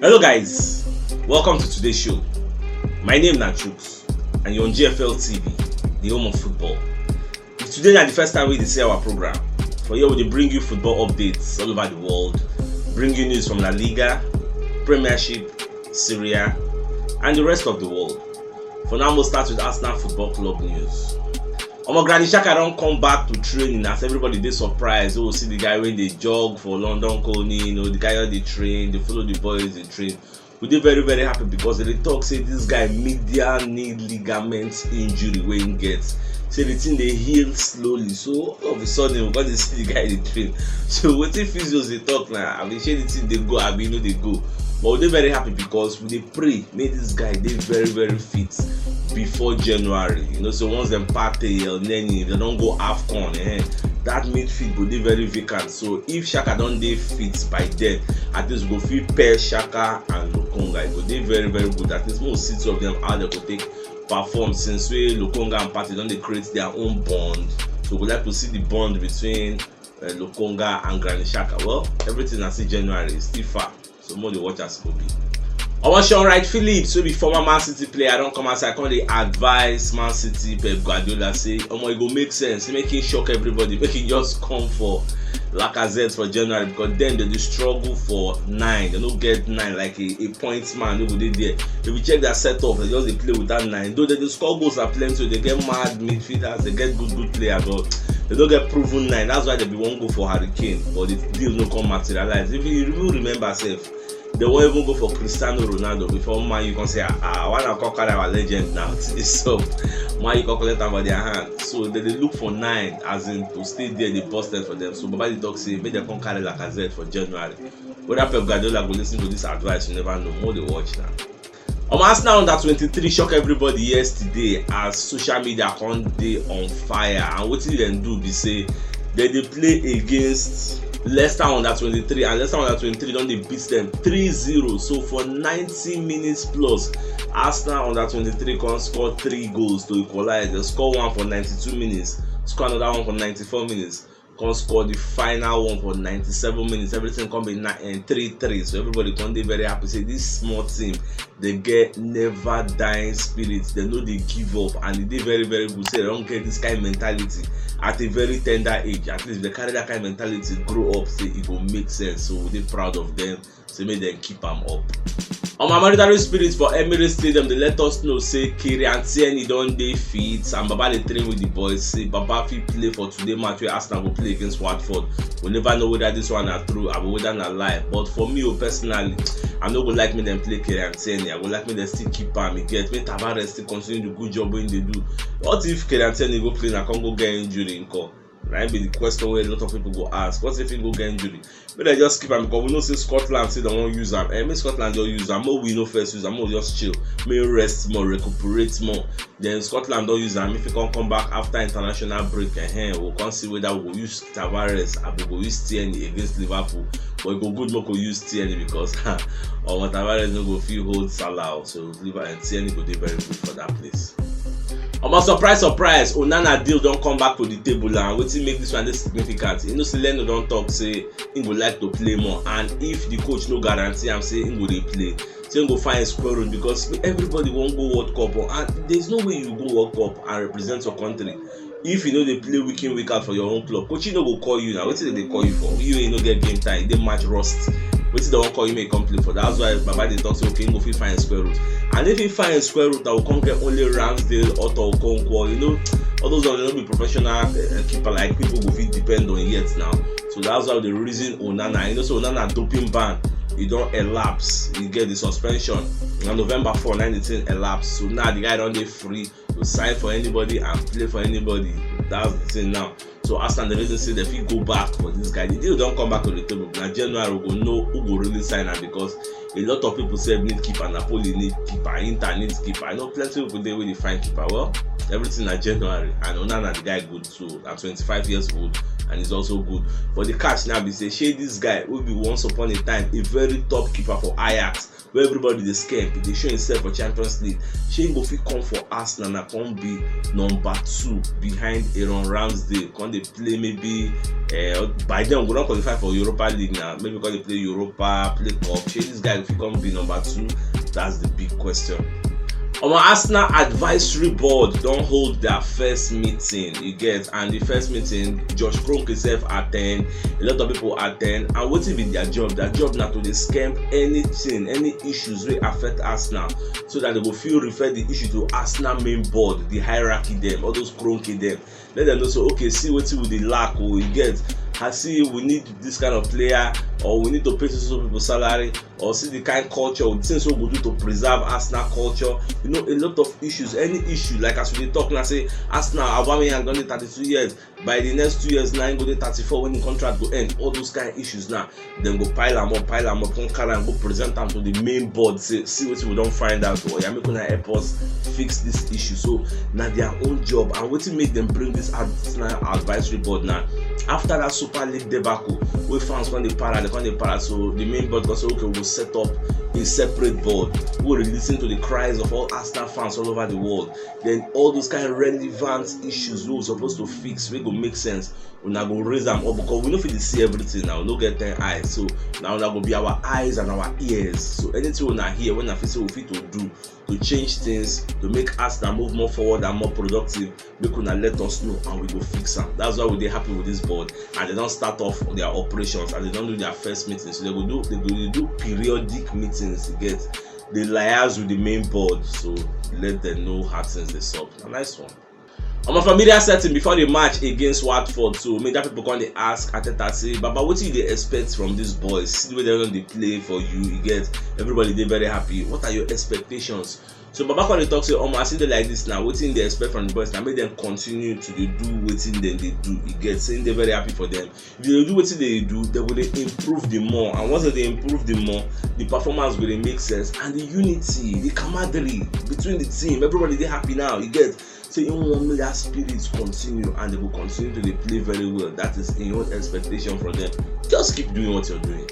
Hello guys, welcome to today's show. My name is Nachooks and you're on GFL TV, the home of football. If today is the first time we see our program, for here we bring you football updates all over the world, bring you news from La Liga, Premiership, Syria, and the rest of the world. For now, we'll start with Arsenal Football Club news. Granit Xhaka don't come back to training as everybody they surprised. Oh, see the guy when they jog for London Coney, the guy on the train, they follow the boys they train. We did very happy because they talk say this guy medial knee ligament injury when he gets. Say the thing they heal slowly. So all of a sudden we got to see the guy they train. So what if physios they talk now? I mean, say the thing they go, I mean, they go. But we're very happy because we pray make this guy they very fit before January. So once them party or Nenny, they don't go AFCON. That midfield will be very vacant. So if Xhaka don't dey fit by then, at least go fit pair Xhaka and Lokonga. It will be very good. At least most six of them how they could take perform since we Lokonga and Partey don't they create their own bond. So we like to see the bond between Lokonga and Granit Xhaka. Well, everything I see January is still far. So more the watchers will be. Sean Wright Phillips, who be former Man City player, don't come outside. Come they advise Man City Pep Guardiola say, it go make sense. Make him shock everybody. Make him just come for Lacazette for January because then they struggle for 9. They don't get 9 like a points man. Nobody there. If you check their setup, they just they play with that 9. Though they score goals are plenty, so they get mad midfielders, they get good players, but they don't get proven 9. That's why they be won't go for Harry Kane, but the deal no come materialize. If you remember self. They won't even go for Cristiano Ronaldo before man you can say why not call our legend now so man you calculate them by their hand. So they look for 9 as in to stay there they busted for them. So Baba the talk say make them come carry Lacazette for January. Whether Pep Guardiola go listen to this advice, you never know. More they watch now. Arsenal under 23 shock everybody yesterday as social media can't dey on fire, and what did they do be say they play against Leicester under 23 and Leicester under 23 don't they beat them 3-0. So for 90 minutes plus, Arsenal under 23 can score 3 goals to equalize. They score one for 92 minutes, score another one for 94 minutes, can score the final one for 97 minutes. Everything can be 3-3. So everybody can be very happy. Say this small team, they get never dying spirits. They know they give up and they very good. Say they don't get this kind of mentality at a very tender age. At least if they carry that kind of mentality, grow up, say it will make sense. So we're proud of them. So make them keep them up. On my military spirits for Emirates Stadium, they let us know say Kylian Tierney don't dey fit and Baba they train with the boys. Say Baba fit play for today match where Arsenal will play against WATFORD. We never know whether this one are true or whether not lie. But for me personally, I'm not gonna like me them play Kylian Tierney. I would like me them still keep him. Me Tavares still continue the good job when they do. What if Kylian Tierney go play and can't go get injury in call? Right, be the question where a lot of people go ask. What if he go get injury? But I just keep him because we know say Scotland say they won't use him. Make Scotland don't use him. More we know first use him. More just chill. May rest more, recuperate more. Then Scotland don't use him. If he can come back after international break, we'll can see whether we'll use Tavares or we'll use Tierney against Liverpool. But it go good more to use Tierney because Tavares no go feel hold Salah. So Liverpool and Tierney go do very good for that place. Surprise, Onana deal don't come back to the table and wetin make this one dey significant. Say Leno don't talk say he would like to play more, and if the coach no guarantee am say he go dey play, say he go find a square root because everybody won't go World Cup and there's no way you go World Cup and represent your country if you know they play week in week out for your own club. Coach no go call you now. Wetin they call you for? You no get game time. They match rust. Wetin they won't call you make come play for. That's why Baba they talk say okay, he go fit find a square root. And if he find a square root, I will come get only Ramsdale, Otto Okonkwo. All those are not be professional keeper like people go fit depend on yet now. So that's why the reason Onana. So Onana doping ban, he don't elapse. He get the suspension. On November 4, 19 elapsed. So now the guy don't dey free to sign for anybody and play for anybody. That's the thing now. So Arsenal the reason say they fit go back for this guy. The deal don't come back to the table. Now January we go know who go really sign him because a lot of people say need keeper, Napoli need keeper, Inter needs keeper. I know plenty of people there will find keeper. Well, everything na January, and Onana the guy good too, at 25 years old, and he's also good. But the catch now be say, shey this guy will be once upon a time a very top keeper for Ajax, where everybody dey scare, he dey show himself for Champions League. Shey go fit come for Arsenal and come be number 2 behind Aaron Ramsdale, come dey play maybe by then we go don qualify for Europa League now, maybe because they play Europa, play Cup. Shey this guy go fit come be number 2? That's the big question. Our Arsenal advisory board don hold their first meeting, you get, and the first meeting Josh Kroenke himself attend, a lot of people attend, and wetin be their job? Their job na to dey scamp anything, any issues wey affect Arsenal, so that they go fit refer the issue to Arsenal main board, the hierarchy dem, all those Kroenke dem. Let them know, so okay, see wetin we dey lack, oh, you get, I see we need this kind of player, or we need to pay so people salary, or see the kind of culture, or things we go do to preserve Arsenal culture. You know, a lot of issues, any issue, like as we dey talk now, say Arsenal, Aubameyang don dey 32 years, by the next 2 years now he go dey 34 when the contract go end. All those kind of issues now, dem go pile am up, come carry am go present am to the main board, say see wetin we don find out, or make una help us fix this issue. So na their own job, and wetin make them bring this Arsenal advisory board now, after that Super League debacle wey fans come dey para, so the main board go say okay, we go set up a separate board wey will listen to the cries of all Arsenal fans all over the world. Then all those kind of relevant issues wey we supposed to fix, wey go make sense, una go raise them up, because we no fit dey see everything now, we no get 10 eyes, so now una go be our eyes and our ears. So anything una hear, when I feel say we fit to do to change things, to make Arsenal move more forward and more productive, make una let us know and we go fix them. That's why we dey happy with this board, and they don't start off their operations and they don't do their first meeting, so they go do periodic meetings, you get, they liaise with the main board, so let them know how things dey sup. A nice one. On my familiar setting before the match against Watford, so major people come dey ask Arteta say, Baba, what do they expect from these boys? See the way they play for you, you get, everybody dey very happy. What are your expectations? So Baba come dey talk say, I see they like this now. Wetin they expect from the boys now? Make them continue to do wetin dem dey do. You get, saying they're very happy for them. If they do wetin they do, they will improve the more. And once they improve the more, the performance will make sense, and the unity, the camaraderie between the team, everybody dey happy now. You get. So you want that spirit continue, and they will continue to play very well. That is in your expectation from them. Just keep doing what you're doing.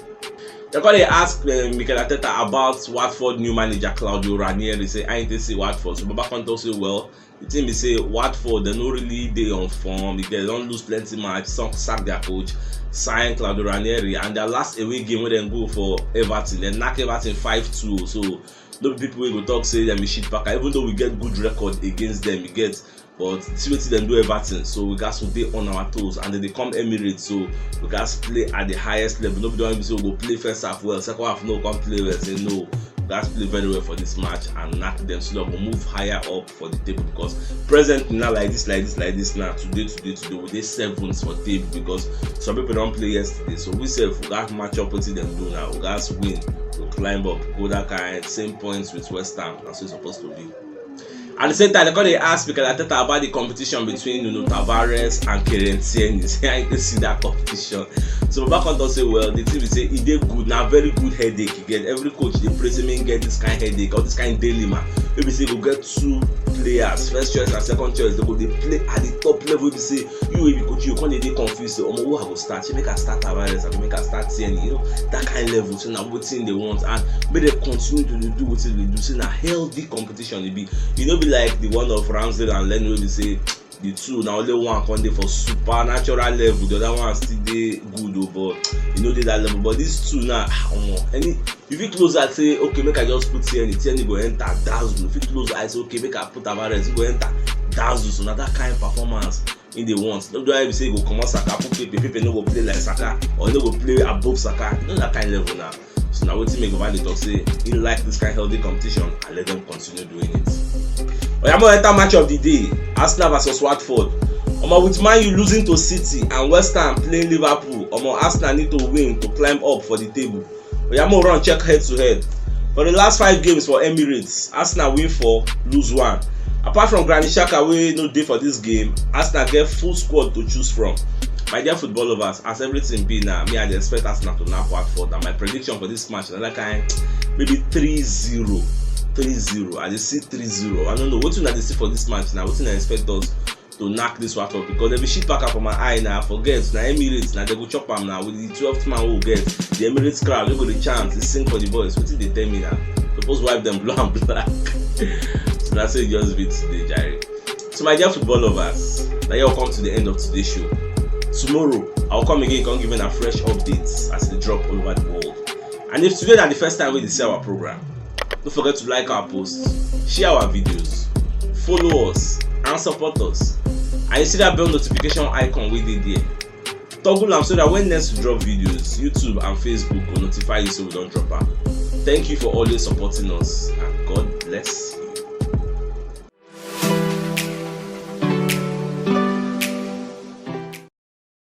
They call ask Mikel Arteta about Watford new manager Claudio Ranieri. Say I ain't see Watford. So Baba Conte say, well, the team is say Watford they no really dey on form. They don't lose plenty match. Some sack their coach, sign Claudio Ranieri, and their last away game when they go for Everton, they knock Everton 5-2. So no people will go talk say them be shit packer, even though we get good record against them, you get, but see what them do Everton, so we got to be on our toes, and then they come Emirates, so we got to play at the highest level. Nobody want to say we go play first half well, second half no, come play well. Say no, we got to play very well for this match and knock them, so that we'll move higher up for the table, because presently now like this now, today we dey 7th for table, because some people don't play yesterday, so we say we got to match up with them do now, we got to win, we'll climb up, go that kind, same points with West Ham. That's what it's supposed to be. At the same time, they ask Mikel Arteta about the competition between Tavares and Kieran Tierney. I can see that competition. So Baba Conte say, well, the team will say he did good, now very good headache. You get every coach they praise him and get this kind of headache or this kind of dilemma. Maybe say go get 2 players, first choice and second choice. They play at the top level. Maybe say you coach, you can't dey confused. Say, who I go start? You make a start Tavares, I go make a start Tierney. You know that kind of level. So now what thing they want, and may they continue to do what they do. So now healthy competition it be. You know, be like the one of Ramsdale and Lennon. We say the two now only one can dey for supernatural level, the other one still dey good, but you know dey that level. But these two now, if you close eye say okay, make I just put Tierney go enter dazzle. If you close eye say okay, make I put Tavares, go enter dazzle. So now that kind of performance in the want. No do I say go come out Saka, put Pepe no go play like Saka, or no go play above Saka. You know that kind of level now. So now wetin make Baba dey talk say he like this kind of healthy competition and let them continue doing it. Oyamo enter match of the day, Arsenal vs Watford. With Man U losing to City and West Ham playing Liverpool, Arsenal need to win to climb up for the table. Oyamo run check head to head. For the last 5 games for Emirates, Arsenal win 4, lose 1. Apart from Granit Xhaka wey no dey for this game, Arsenal get full squad to choose from. My dear football lovers, as everything be now, me I expect Arsenal to knock Watford, and my prediction for this match is like maybe 3-0. 3-0. I dey see 3-0. I don't know wetin una dey see for this match now. Wetin I expect us to knack this WATFORD, because dem be shit packer for my eye now. Forget na Emirates na dem go chop am now with the 12th man wey we get. The Emirates crowd wey go dey chant, dey sing for the boys. Wetin dey tell me now? Suppose wipe them blue and black. So that's it, just be today, Jerry. So my dear football lovers, now you all come to the end of today's show. Tomorrow I'll come again, come giving a fresh updates as they drop all over the world. And if today is the first time we see our program, don't forget to like our posts, share our videos, follow us, and support us. And you see that bell notification icon we did there. Toggle them so that when next we drop videos, YouTube and Facebook will notify you so we don't drop them. Thank you for always supporting us, and God bless.